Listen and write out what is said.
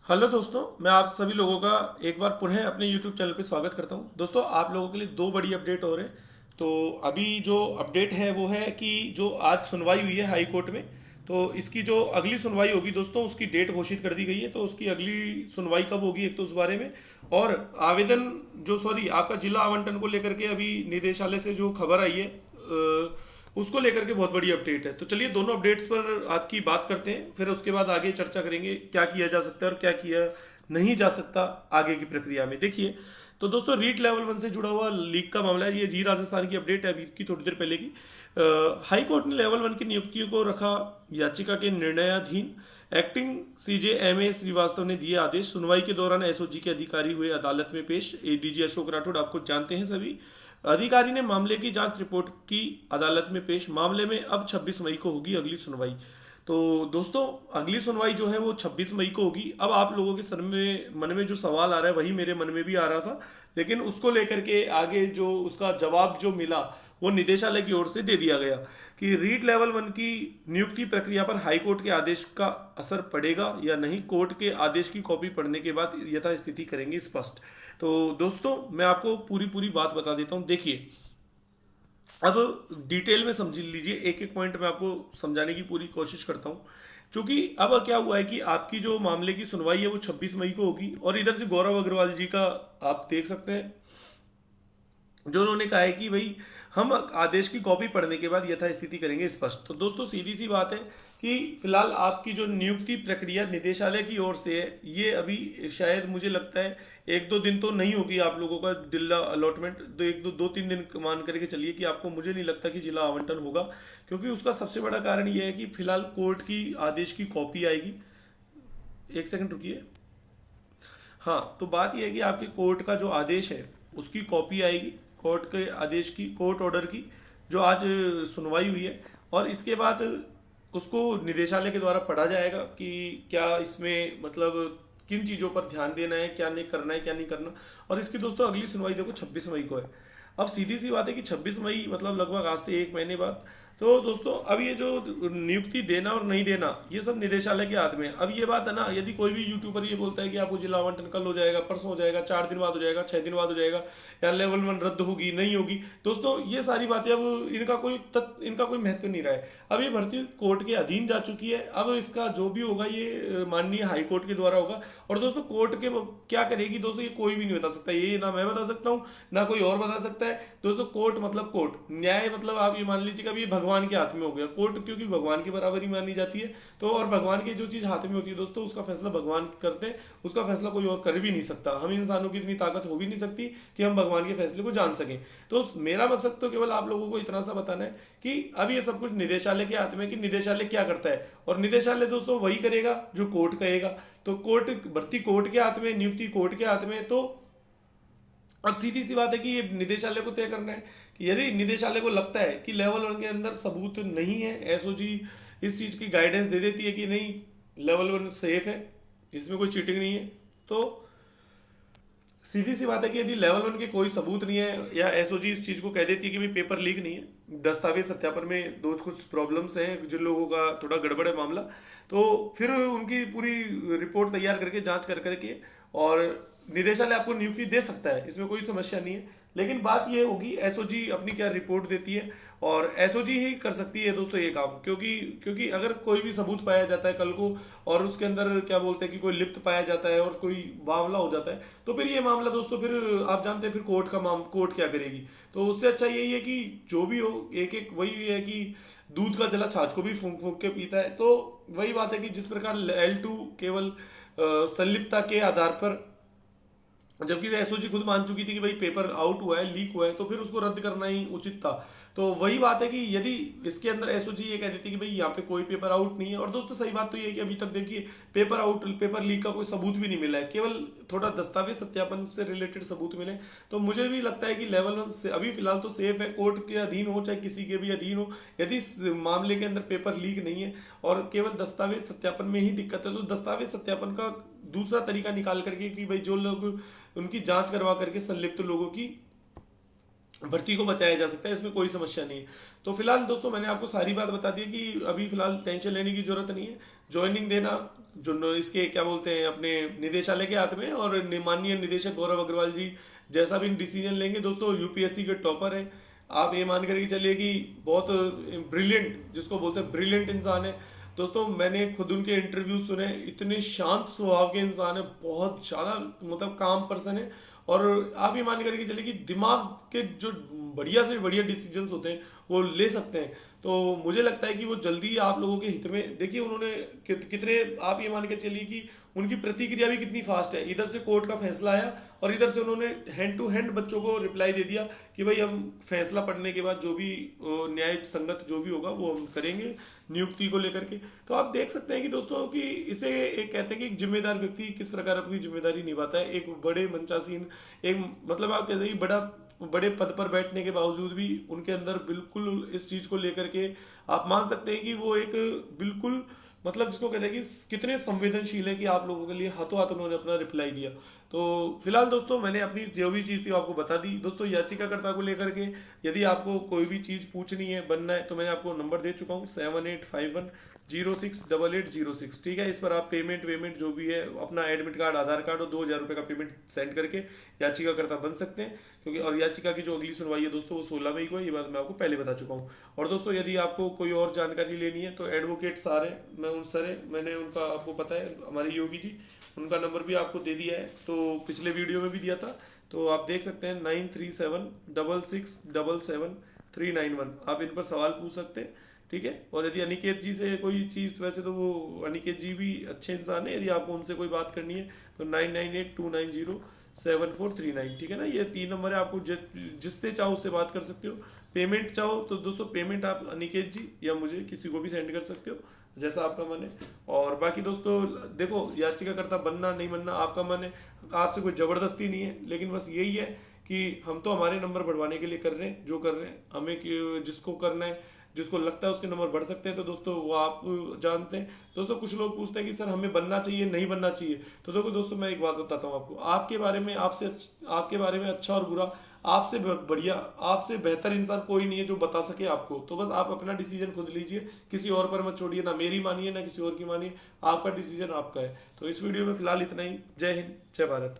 Hello दोस्तों, मैं आप सभी लोगों का एक बार पुनः अपने YouTube चैनल पे स्वागत करता हूं। दोस्तों, आप लोगों के लिए दो बड़ी अपडेट हो रहे हैं। तो अभी जो अपडेट है वो है कि जो आज सुनवाई हुई है हाई कोर्ट में, तो इसकी जो अगली सुनवाई होगी दोस्तों, उसकी डेट घोषित कर दी गई है। तो उसकी अगली सुनवाई कब होगी, एक तो उस बारे में, और आवेदन जो सॉरी आपका जिला आवंटन को लेकर के अभी निदेशालय से जो खबर आई है उसको लेकर के बहुत बड़ी अपडेट है। तो चलिए दोनों अपडेट्स पर आपकी बात करते हैं, फिर उसके बाद आगे चर्चा करेंगे क्या किया जा सकता है और क्या किया नहीं जा सकता आगे की प्रक्रिया में। देखिए, तो दोस्तों रीट लेवल 1 से जुड़ा हुआ लीक का मामला है। ये जी राजस्थान की अपडेट है अभी की थोड़ी देर पहले की। हाई कोर्ट ने लेवल 1 की नियुक्तियों को रखा याचिका के निर्णयाधीन। Acting CJ M A Srivastava ने दिए आदेश। सुनवाई के दौरान एसओजी के अधिकारी हुए अदालत में पेश। एडीजी अशोक राठौड़ आपको जानते हैं सभी। अधिकारी ने मामले की जांच रिपोर्ट की अदालत में पेश। मामले में अब 26 मई को होगी अगली सुनवाई। तो दोस्तों, अगली सुनवाई जो है वो 26 मई को होगी। अब आप लोगों के सर में मन में जो सवाल आ रहा है वही मेरे मन में भी आ रहा था, लेकिन उसको लेकर के आगे जो उसका जवाब जो मिला वो निदेशालय की ओर से दे दिया गया कि रीट लेवल 1 की नियुक्ति प्रक्रिया पर हाईकोर्ट के आदेश का असर पड़ेगा या नहीं। कोर्ट के आदेश की कॉपी पढ़ने के बाद यथास्थिति करेंगे स्पष्ट। तो दोस्तों, मैं आपको पूरी पूरी बात बता देता हूं। देखिए, अब डिटेल में समझ लीजिए, एक एक पॉइंट मैं आपको समझाने की पूरी कोशिश करता हूं। क्योंकि अब क्या हुआ है कि आपकी जो मामले की सुनवाई है वो 26 मई को होगी, और इधर से गौरव अग्रवाल जी का आप देख सकते हैं जो उन्होंने कहा है कि भाई हम आदेश की कॉपी पढ़ने के बाद यथास्थिति करेंगे स्पष्ट। तो दोस्तों, सीधी सी बात है कि फिलहाल आपकी जो नियुक्ति प्रक्रिया निदेशालय की ओर से है, ये अभी शायद मुझे लगता है एक दो दिन तो नहीं होगी आप लोगों का जिला अलॉटमेंट। तो एक दो दो तीन दिन मान करके चलिए कि आपको, मुझे नहीं लगता कि जिला आवंटन होगा। क्योंकि उसका सबसे बड़ा कारण ये है कि फिलहाल कोर्ट की आदेश की कॉपी आएगी। एक सेकंड रुकिए। हाँ, तो बात यह है कि आपके कोर्ट का जो आदेश है उसकी कॉपी आएगी, कोर्ट के आदेश की, कोर्ट ऑर्डर की, जो आज सुनवाई हुई है। और इसके बाद उसको निदेशालय के द्वारा पढ़ा जाएगा कि क्या इसमें मतलब किन चीज़ों पर ध्यान देना है, क्या नहीं करना है, क्या नहीं करना। और इसकी दोस्तों अगली सुनवाई देखो 26 मई को है। अब सीधी सी बात है कि 26 मई मतलब लगभग आज से एक महीने बाद। तो दोस्तों, अब ये जो नियुक्ति देना और नहीं देना ये सब निदेशालय के हाथ में है। अब ये बात है ना, यदि कोई भी यूट्यूबर ये बोलता है कि आपको जिला आवंटन कल हो जाएगा, परसों हो जाएगा, 4 दिन बाद हो जाएगा, 6 दिन बाद हो जाएगा, या लेवल 1 रद्द होगी नहीं होगी, दोस्तों ये सारी बातें अब इनका कोई महत्व नहीं रहा है। अब ये भर्ती कोर्ट के अधीन जा चुकी है। अब इसका जो भी होगा ये माननीय हाई कोर्ट के द्वारा होगा। और दोस्तों, कोर्ट के क्या करेगी दोस्तों, ये कोई भी नहीं बता सकता। ये ना मैं बता सकता हूँ ना कोई और बता सकता है। दोस्तों, कोर्ट मतलब कोर्ट, न्याय मतलब आप ये मान लीजिएगा ये भगवान के हाथ में हो गया कोर्ट, क्योंकि भगवान की बराबरी मानी जाती है। तो और भगवान की जो चीज हाथ में होती है दोस्तों, उसका फैसला भगवान करते हैं। उसका फैसला कोई और कर भी नहीं सकता। हम इंसानों की इतनी ताकत हो भी नहीं सकती कि हम भगवान के फैसले को जान सकें। तो मेरा मकसद तो केवल आप लोगों को इतना सा बताना है कि अब ये सब कुछ निदेशालय के हाथ में, कि निदेशालय क्या करता है। और निदेशालय दोस्तों वही करेगा जो कोर्ट कहेगा। तो कोर्ट, भर्ती कोर्ट के हाथ में, नियुक्ति कोर्ट के हाथ में। तो और सीधी सी बात है कि ये निदेशालय को तय करना है कि यदि निदेशालय को लगता है कि लेवल 1 के अंदर सबूत नहीं है, एसओजी इस चीज की गाइडेंस दे देती है कि नहीं लेवल 1 सेफ है, इसमें कोई चीटिंग नहीं है, तो सीधी सी बात है कि यदि लेवल 1 के कोई सबूत नहीं है, या एसओजी इस चीज को कह देती है कि भाई पेपर लीक नहीं है, दस्तावेज सत्यापन में दो कुछ प्रॉब्लम्स हैं, जिन लोगों का थोड़ा गड़बड़ है मामला, तो फिर उनकी पूरी रिपोर्ट तैयार करके, जांच कर करके, और निदेशालय आपको नियुक्ति दे सकता है, इसमें कोई समस्या नहीं है। लेकिन बात यह होगी एसओजी अपनी क्या रिपोर्ट देती है, और एसओजी ही कर सकती है दोस्तों ये काम। क्योंकि क्योंकि अगर कोई भी सबूत पाया जाता है कल को, और उसके अंदर क्या बोलते हैं कि कोई लिप्त पाया जाता है और कोई मामला हो जाता है, तो फिर ये मामला दोस्तों, फिर आप जानते हैं फिर कोर्ट क्या करेगी। तो उससे अच्छा यही है कि जो भी हो, एक एक वही है कि दूध का जला छाछ को भी फूंक फूंक के पीता है। तो वही बात है कि जिस प्रकार L2 केवल संलिप्तता के आधार पर, जबकि एसओजी खुद मान चुकी थी कि भाई पेपर आउट हुआ है, लीक हुआ है, तो फिर उसको रद्द करना ही उचित था। तो वही बात है कि यदि इसके अंदर एसओजी ये कह देती कि भाई यहाँ पे कोई पेपर आउट नहीं है, और दोस्तों सही बात तो ये है कि अभी तक देखिए पेपर लीक का कोई सबूत भी नहीं मिला है, केवल थोड़ा दस्तावेज सत्यापन से रिलेटेड सबूत मिले। तो मुझे भी लगता है कि लेवल 1 से अभी फिलहाल तो सेफ है, कोर्ट के अधीन हो चाहे किसी के भी अधीन हो। यदि इस मामले के अंदर पेपर लीक नहीं है और केवल दस्तावेज सत्यापन में ही दिक्कत है, तो दस्तावेज सत्यापन का दूसरा तरीका निकाल करके कि भाई जो लोग उनकी जांच करवा करके संलिप्त लोगों की भर्ती को बचाया जा सकता है, इसमें कोई समस्या नहीं है। तो फिलहाल दोस्तों मैंने आपको सारी बात बता दी कि अभी फिलहाल टेंशन लेने की जरूरत नहीं है। ज्वाइनिंग देना जो इसके क्या बोलते हैं अपने निदेशालय के हाथ में है, और माननीय निदेशक गौरव अग्रवाल जी जैसा भी डिसीजन लेंगे दोस्तों, यूपीएससी के टॉपर है, आप ये मान करके चलिए कि बहुत ब्रिलियंट, जिसको बोलते हैं ब्रिलियंट इंसान है दोस्तों। मैंने खुद उनके इंटरव्यू सुने, इतने शांत स्वभाव के इंसान है, बहुत ज़्यादा मतलब काम पर्सन है। और आप ये मान करके चलिए कि दिमाग के जो बढ़िया से बढ़िया डिसीजंस होते हैं वो ले सकते हैं। तो मुझे लगता है कि वो जल्दी आप लोगों के हित में, देखिए उन्होंने कितने, आप ये मान के चलिए कि उनकी प्रतिक्रिया भी कितनी फास्ट है। इधर से कोर्ट का फैसला आया और इधर से उन्होंने हैंड टू हैंड बच्चों को रिप्लाई दे दिया कि भाई हम फैसला पढ़ने के बाद जो भी न्याय संगत जो भी होगा वो हम करेंगे नियुक्ति को लेकर के। तो आप देख सकते हैं कि दोस्तों कि इसे एक कहते हैं कि एक जिम्मेदार व्यक्ति किस प्रकार अपनी जिम्मेदारी निभाता है। एक बड़े मंचासीन, एक मतलब आप कहते हैं कि बड़े पद पर बैठने के बावजूद भी उनके अंदर बिल्कुल इस चीज को लेकर के आप मान सकते हैं कि वो एक बिल्कुल मतलब जिसको कहते हैं कि कितने संवेदनशील है कि आप लोगों के लिए हाथों हाथ उन्होंने अपना रिप्लाई दिया। तो फिलहाल दोस्तों मैंने अपनी जो भी चीज़ थी वो आपको बता दी। दोस्तों याचिकाकर्ता को लेकर के यदि आपको कोई भी चीज़ पूछनी है, बनना है, तो मैंने आपको नंबर दे चुका हूँ 7851068806। ठीक है, इस पर आप पेमेंट जो भी है अपना एडमिट कार्ड, आधार कार्ड और 2000 रुपये का पेमेंट सेंड करके याचिकाकर्ता बन सकते हैं। क्योंकि और याचिका की जो अगली सुनवाई है दोस्तों वो 16 मई को है, ये बात मैं आपको पहले बता चुका हूँ। और दोस्तों यदि आपको कोई और जानकारी लेनी है तो एडवोकेट सर है, मैंने उनका आपको पता है हमारे योगी जी, उनका नंबर भी आपको दे दिया है, तो पिछले वीडियो में भी दिया था। तो आप देख सकते हैं 9376677391, आप इन पर सवाल पूछ सकते हैं। ठीक है, और यदि अनिकेत जी से कोई चीज़, वैसे तो वो अनिकेत जी भी अच्छे इंसान है, यदि आपको उनसे कोई बात करनी है तो 9982907439। ठीक है ना, ये 3 नंबर है, आपको जिससे चाहो उससे बात कर सकते हो। पेमेंट चाहो तो दोस्तों पेमेंट आप अनिकेत जी या मुझे किसी को भी सेंड कर सकते हो, जैसा आपका मन है। और बाकी दोस्तों देखो, याचिकाकर्ता बनना नहीं बनना आपका मन है, आपसे कोई जबरदस्ती नहीं है, लेकिन बस यही है कि हम तो हमारे नंबर बढ़वाने के लिए कर रहे हैं जो कर रहे हैं। हमें जिसको करना है, जिसको लगता है उसके नंबर बढ़ सकते हैं, तो दोस्तों वो आप जानते हैं। दोस्तों कुछ लोग पूछते हैं कि सर हमें बनना चाहिए नहीं बनना चाहिए, तो देखो दोस्तों मैं एक बात बताता हूँ आपको, आपके बारे में आपके बारे में अच्छा और बुरा, आपसे बढ़िया, आपसे बेहतर इंसान कोई नहीं है जो बता सके आपको। तो बस आप अपना डिसीजन खुद लीजिए, किसी और पर मत छोड़िए, ना मेरी मानिए ना किसी और की मानिए, आपका डिसीजन आपका है। तो इस वीडियो में फिलहाल इतना ही। जय हिंद, जय भारत।